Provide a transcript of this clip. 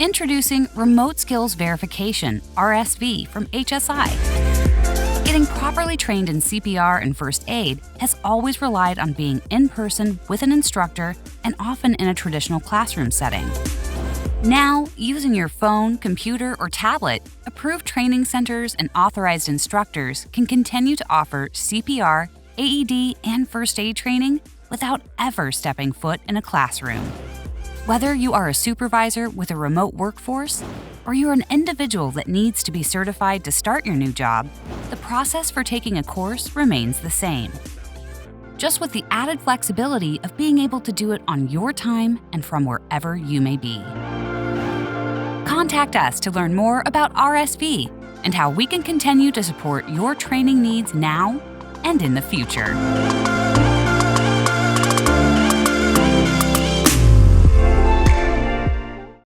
Introducing Remote Skills Verification, RSV, from HSI. Getting properly trained in CPR and first aid has always relied on being in person with an instructor and often in a traditional classroom setting. Now, using your phone, computer, or tablet, approved training centers and authorized instructors can continue to offer CPR, AED, and first aid training without ever stepping foot in a classroom. Whether you are a supervisor with a remote workforce or you're an individual that needs to be certified to start your new job, the process for taking a course remains the same, just with the added flexibility of being able to do it on your time and from wherever you may be. Contact us to learn more about RSV and how we can continue to support your training needs now and in the future.